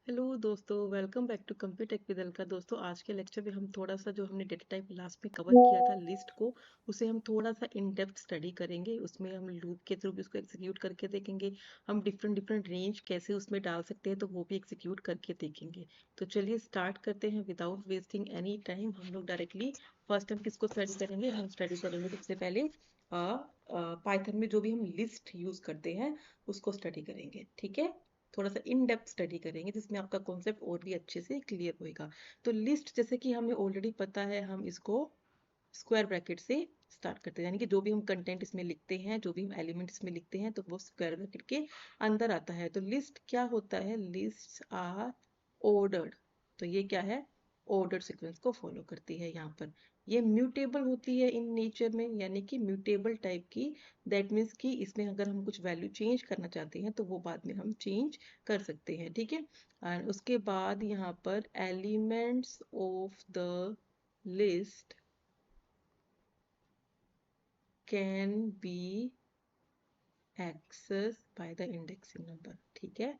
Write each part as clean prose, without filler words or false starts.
Hello दोस्तों, welcome back to computer tech with Alka. दोस्तों, आज के लेक्चर में हम थोड़ा सा जो हमने डेटा टाइप लास्ट में कवर किया था लिस्ट को, उसे हम थोड़ा सा इन डेप्थ स्टडी करेंगे। उसमें हम लूप के थ्रू भी उसको एग्जीक्यूट करके देखेंगे। हम डिफरेंट डिफरेंट रेंज कैसे उसमें डाल सकते हैं तो वो भी एग्जीक्यूट करके देखेंगे। तो चलिए स्टार्ट करते हैं विदाउट वेस्टिंग एनी टाइम। हम लोग डायरेक्टली फर्स्ट हम किसको स्टडी करेंगे? हम स्टडी करेंगे सबसे पहले पाइथन में जो भी हम लिस्ट यूज करते हैं उसको स्टडी करेंगे। ठीक है, थोड़ा सा इन डेप्थ स्टडी करेंगे जिसमें आपका कॉन्सेप्ट और भी अच्छे से क्लियर होएगा। तो लिस्ट जैसे कि हमें ऑलरेडी पता है, हम इसको स्क्वायर ब्रैकेट से स्टार्ट करते हैं, यानी कि जो भी हम कंटेंट इसमें लिखते हैं, जो भी हम एलिमेंट इसमें लिखते हैं तो वो स्क्वायर ब्रैकेट के अंदर आता है। तो लिस्ट क्या होता है? List are ordered. तो ये क्या है? ऑर्डर सीक्वेंस को फॉलो करती है। यहाँ पर ये म्यूटेबल होती है इन नेचर में, यानी कि म्यूटेबल टाइप की। दैट मीन्स कि इसमें अगर हम कुछ वैल्यू चेंज करना चाहते हैं तो वो बाद में हम चेंज कर सकते हैं। ठीक है, और उसके बाद यहाँ पर elements of the list can be access by the indexing number. ठीक है,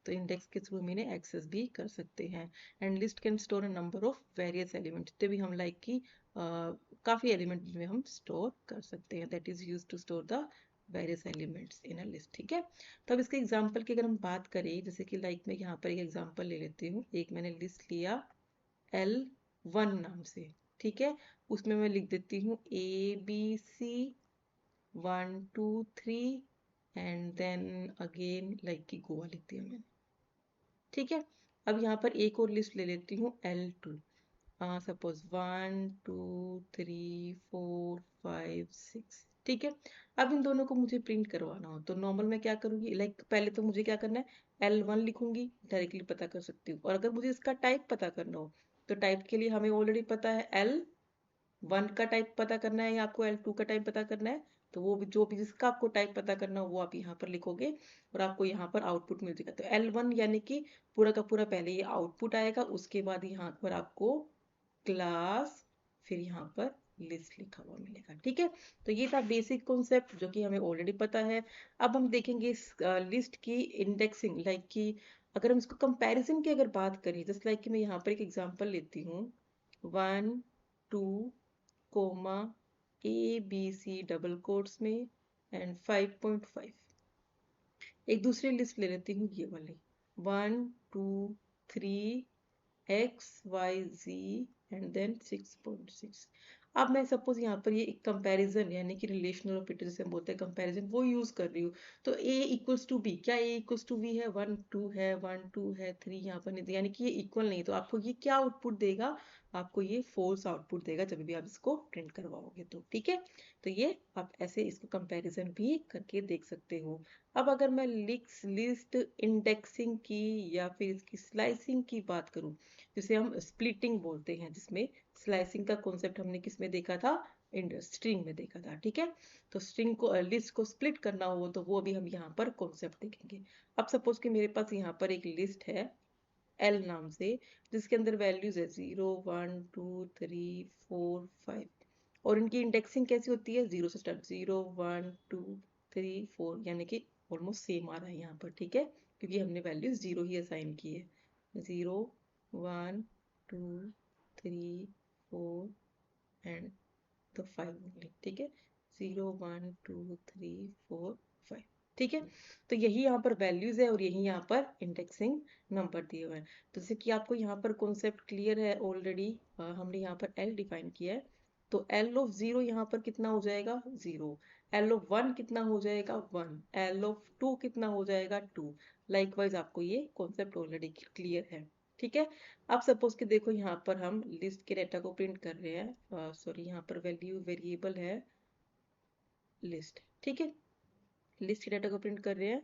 तो इंडेक्स के थ्रू हम इन्हें एक्सेस भी कर सकते हैं। And list can store a number of various element, जितने भी हम लाइक की काफी एलिमेंट में हम स्टोर कर सकते हैं। That is use to store the various elements in a list. ठीक है, तो अब इसके एग्जांपल की अगर हम बात करें, जैसे कि लाइक मैं यहाँ पर एक एग्जांपल ले लेती हूँ। एक मैंने लिस्ट लिया L1 नाम से। ठीक है, उसमें मैं लिख देती हूँ ABC 1 2 3 and then again like की गोवा लिख दिया मैंने। ठीक है, अब यहाँ पर एक और लिस्ट ले लेती हूँ L2। सपोज 1 2 3 4 5 6। ठीक है, अब इन दोनों को मुझे प्रिंट करवाना हो तो नॉर्मल मैं क्या करूंगी? लाइक पहले तो मुझे क्या करना है, L1 लिखूंगी, डायरेक्टली पता कर सकती हूँ। और अगर मुझे इसका टाइप पता करना हो तो टाइप के लिए हमें ऑलरेडी पता है, L1 का टाइप पता करना है या आपको L2 का टाइप पता करना है। तो वो भी जो भी जिसका आपको टाइप पता करना हो वो आप यहाँ पर लिखोगे और आपको यहाँ पर आउटपुट मिल जाएगा। तो L1 यानी कि पूरा का पूरा पहले ये आउटपुट आएगा, उसके बाद यहाँ पर आपको क्लास, फिर यहाँ पर लिस्ट लिखा हुआ मिलेगा। ठीक है, तो ये था बेसिक कॉन्सेप्ट जो कि हमें ऑलरेडी पता है। अब हम देखेंगे इस लिस्ट की इंडेक्सिंग, लाइक कि अगर हम इसको कंपैरिजन की अगर बात करें, जस्ट लाइक कि मैं यहाँ पर एक एग्जांपल लेती हूँ 1 2 ABC डबल कोट्स में एंड 5.5। एक दूसरी लिस्ट ले लेती हूँ, ये वाली 1 2 3 XYZ एंड देन 6.6। अब मैं सपोज यहाँ पर ये एक कंपैरिजन यानी कि रिलेशनल ऑपरेटर जैसे हम बोलते हैं कंपैरिजन, वो यूज कर रही हूँ। तो A इक्वल्स टू B, क्या A इक्वल्स टू B है? 1 2 है, 1 2 है, 3 यहाँ पर नहीं दिया, यानी कि ये इक्वल नहीं। तो आपको ये क्या आउटपुट देगा? आपको ये फॉल्स आउटपुट देगा जब भी आप इसको प्रिंट करवाओगे तो। ठीक है, तो ये आप ऐसे इसको कंपैरिजन भी करके देख सकते हो। अब अगर मैं लिस्ट इंडेक्सिंग की या फिर इसकी स्लाइसिंग की बात करूं, जिसे हम स्प्लिटिंग बोलते हैं, जिसमें स्लाइसिंग का कॉन्सेप्ट हमने किस में देखा था? स्ट्रिंग में देखा था। ठीक है, तो स्ट्रिंग को लिस्ट को स्प्लिट करना हो तो वो भी हम यहाँ पर कॉन्सेप्ट देखेंगे। अब सपोज कि मेरे पास यहाँ पर एक लिस्ट है L नाम से, जिसके अंदर वैल्यूज है 0 1 2 3 4 5। और इनकी इंडेक्सिंग कैसी होती है? 0 से स्टार्ट, 0 1 2 3 4, यानी कि ऑलमोस्ट सेम आ रहा है यहाँ पर। ठीक है, क्योंकि हमने वैल्यूज 0 ही असाइन की है। 0 1 2 3 4 एंड तो 5 ओनली। ठीक है, 0 1 2 3 4 5। ठीक है, तो यही यहाँ पर वैल्यूज है और यही यहाँ पर इंडेक्सिंग नंबर दिए हुए हैं। तो जैसे कि आपको यहाँ पर कॉन्सेप्ट क्लियर है ऑलरेडी, हमने यहाँ पर L डिफाइन किया है। तो L ऑफ 0 यहाँ पर कितना हो जाएगा? 0। L ऑफ 1 कितना हो जाएगा? 1। L ऑफ 2 कितना हो जाएगा? 2। लाइकवाइज आपको ये कॉन्सेप्ट ऑलरेडी क्लियर है। ठीक है, अब सपोज कि देखो यहाँ पर हम लिस्ट के डेटा को प्रिंट कर रहे हैं, सॉरी यहाँ पर वैल्यू वेरिएबल है लिस्ट। ठीक है, लिस्ट के डेटा को प्रिंट कर रहे हैं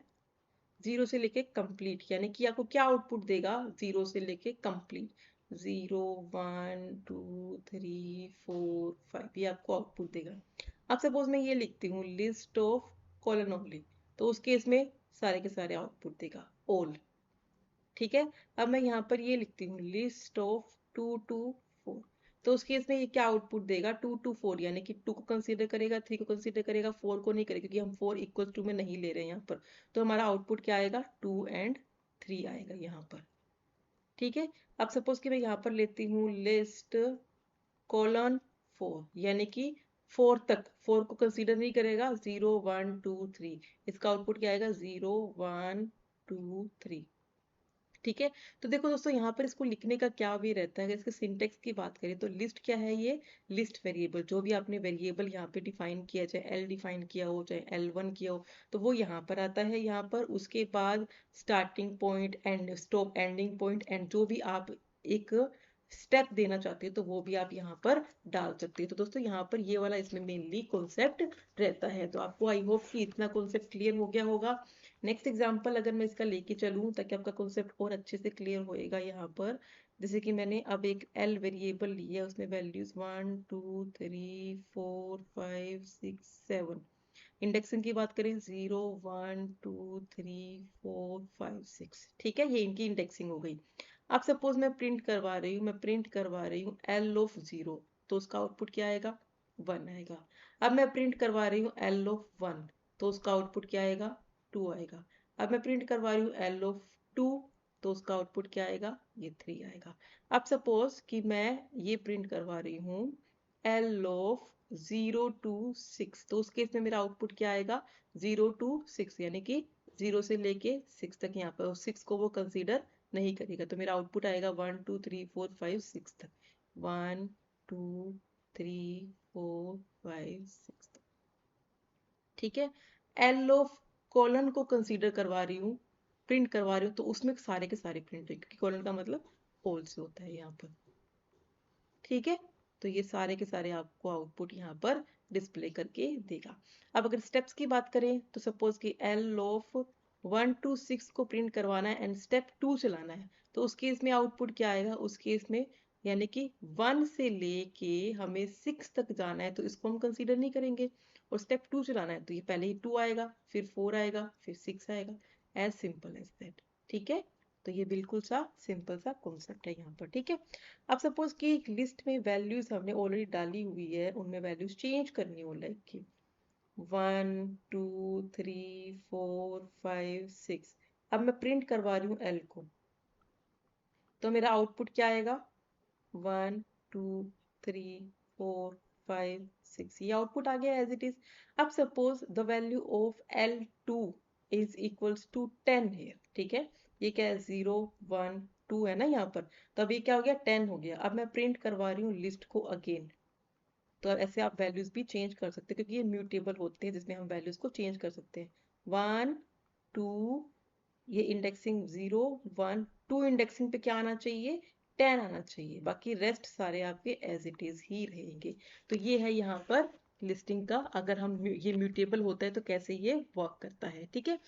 0 से लेके कंप्लीट, यानी कि आपको क्या आउटपुट देगा? 0 से लेके कंप्लीट, 0 1 2 3 4 5, ये आपको आउटपुट देगा। अब सपोज मैं ये लिखती हूँ लिस्ट ऑफ कॉलन ओनली, तो उस केस में सारे के सारे आउटपुट देगा ऑल। ठीक है, अब मैं यहाँ पर ये लिखती हूँ लिस्ट ऑफ 2 2 4, तो उस केस में ये क्या आउटपुट देगा? 2 2 4, यानी कि 2 को कंसीडर करेगा, 3 को कंसीडर करेगा, 4 को नहीं करेगा, क्योंकि हम 4 इक्वल टू में नहीं ले रहे हैं यहाँ पर। तो हमारा आउटपुट क्या आएगा? 2 एंड 3 आएगा यहाँ पर। ठीक है। अब सपोज कि मैं यहाँ पर लेती हूँ लिस्ट कोलन 4, यानी कि 4 तक, 4 को कंसीडर नहीं करेगा, 0 1 2 3, इसका आउटपुट क्या आएगा 0 1 2 3। ठीक है। तो देखो दोस्तों यहाँ पर इसको लिखने का क्या भी रहता है, अगर इसके सिंटेक्स की बात करें तो लिस्ट क्या है, ये लिस्ट वेरिएबल, जो भी आपने वेरिएबल यहाँ पे डिफाइन किया, चाहे एल डिफाइन किया हो चाहे L1 किया हो, तो वो यहाँ पर आता है। यहाँ पर उसके बाद starting point and stop ending point and जो भी आप एक स्टेप देना चाहते हो तो वो भी आप यहाँ पर डाल सकते हो। तो दोस्तों यहाँ पर ये वाला इसमें मेनली कॉन्सेप्ट रहता है। तो आपको आई होप कि इतना कॉन्सेप्ट क्लियर हो गया होगा। नेक्स्ट एग्जांपल अगर मैं इसका लेके चलूं ताकि आपका कॉन्सेप्ट और अच्छे से क्लियर होएगा यहाँ पर, जैसे कि मैंने अब एक एल वेरिएबल लिया, उसमें वैल्यूज 1 2 3 4 5 6 7। इंडेक्सिंग की बात करें 0 1 2 3 4 5 6, ठीक है, ये इनकी इंडेक्सिंग हो गई। अब सपोज मैं प्रिंट करवा रही हूँ एल ऑफ 0, तो उसका आउटपुट क्या आएगा 1 आएगा। अब मैं प्रिंट करवा रही हूँ एल ऑफ 1, तो उसका आउटपुट क्या आएगा 2 आएगा। अब मैं प्रिंट करवा रही हूँ एल ऑफ 2, तो उसका आउटपुट क्या आएगा, ये 3 आएगा। अब सपोज कि मैं ये प्रिंट करवा रही हूँ एल ऑफ 0 टू 6, तो उस केस में मेरा आउटपुट क्या आएगा 0 टू 6, यानी कि 0 से लेके 6 तक, यहाँ पर 6 को वो कंसीडर नहीं करेगा, तो मेरा आउटपुट आएगा 1 2 3 4 5 6 तक, 1 2 3 4 5 6 तक। ठीक है। एल ऑफ कॉलन को कंसीडर करवा रही हूँ, प्रिंट करवा रही हूँ, तो उसमें सारे के सारे प्रिंट है, क्योंकि कॉलन का मतलब होल से होता है यहाँ पर। ठीक है। तो ये सारे के सारे आपको आउटपुट यहाँ पर डिस्प्ले करके देगा। अब अगर स्टेप्स की बात करें तो सपोज कि एल ऑफ 1 टू 6 को प्रिंट करवाना है एंड स्टेप 2 चलाना है, तो उस केस में आउटपुट क्या आएगा, उस केस में यानी कि 1 से लेके हमें 6 तक जाना है, तो इसको हम कंसीडर नहीं करेंगे। और स्टेप 2 चलाना है तो ये पहले ही 2 आएगा, फिर 4 आएगा, फिर 6 आएगा, एज सिंपल एज दैट। ठीक है। तो ये बिल्कुल सा सिंपल सा कॉन्सेप्ट है यहाँ पर। ठीक है। अब सपोज कि एक लिस्ट में वैल्यूज हमने ऑलरेडी डाली हुई है, उनमें वैल्यूज चेंज करनी हो, लाइक कि 1 2 3 4 5 6। अब मैं प्रिंट करवा रही हूँ एल को, तो मेरा आउटपुट क्या आएगा 1 2 3 4 5 6, ये आउटपुट आ गया एज इट इज। अब suppose the value of L2 is equals to 10 है। ठीक है। ये क्या है 0 1 2 है ना यहाँ पर, तो अब ये क्या हो गया 10 हो गया। अब मैं प्रिंट करवा रही हूँ लिस्ट को अगेन, तो ऐसे आप वैल्यूज भी चेंज कर सकते हैं, क्योंकि ये म्यूटेबल होते हैं जिसमें हम वैल्यूज को चेंज कर सकते हैं। 1 2, ये इंडेक्सिंग 0 1 2, इंडेक्सिंग पे क्या आना चाहिए 10 आना चाहिए, बाकी रेस्ट सारे आपके एज इट इज ही रहेंगे। तो ये है यहाँ पर लिस्टिंग का, अगर हम ये म्यूटेबल होता है तो कैसे ये वर्क करता है। ठीक है।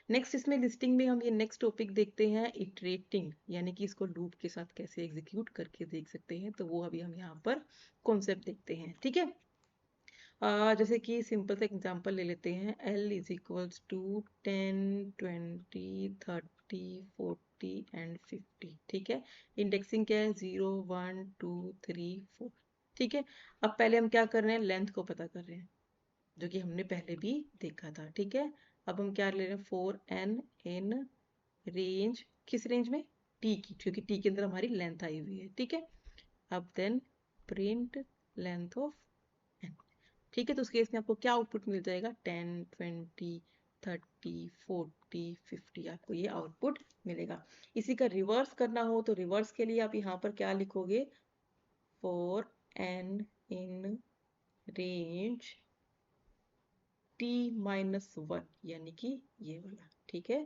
नेक्स्ट इसमें लिस्टिंग में हम ये नेक्स्ट टॉपिक देखते हैं इटरेटिंग, यानी कि इसको लूप के साथ कैसे एग्जीक्यूट करके देख सकते हैं, तो वो अभी हम यहाँ पर कॉन्सेप्ट देखते हैं। ठीक है। जैसे कि सिंपल सा एग्जांपल ले लेते हैं, L is equals to 10 20 30 40 and 50। ठीक है। इंडेक्सिंग क्या है 0 1 2 3 4। ठीक है। अब पहले हम क्या कर रहे हैं, लेंथ को पता कर रहे हैं, जो कि हमने पहले भी देखा था। ठीक है। अब हम क्या ले रहे हैं 4n इन रेंज, किस रेंज में, t की, क्योंकि t के अंदर हमारी लेंथ आई हुई है। ठीक है। अब then print length of n। ठीक है। तो उस केस में आपको क्या आउटपुट मिल जाएगा 10 20 30 40 50, आपको ये आउटपुट मिलेगा। इसी का रिवर्स करना हो तो रिवर्स के लिए आप यहाँ पर क्या लिखोगे 4n इन रेंज t-1, यानी कि ये वाला। ठीक है।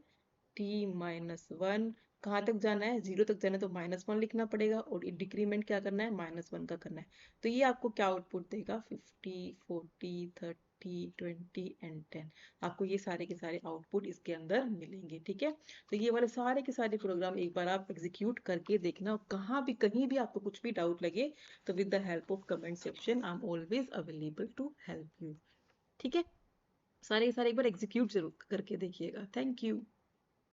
t-1 कहाँ तक जाना है, 0 तक जाना है, तो -1 लिखना पड़ेगा, और डिक्रीमेंट क्या करना है -1 का करना है। तो ये आपको क्या आउटपुट देगा 50 40 30 20 एंड 10। आपको ये सारे के सारे आउटपुट इसके अंदर मिलेंगे। ठीक है। तो ये वाले सारे के सारे प्रोग्राम एक बार आप एग्जीक्यूट करके देखना, और कहाँ भी कहीं भी आपको कुछ भी डाउट लगे तो with the help of comment section I am always available to help you. ठीक है। सारे के सारे एक बार एग्जीक्यूट जरूर करके देखिएगा। Thank you.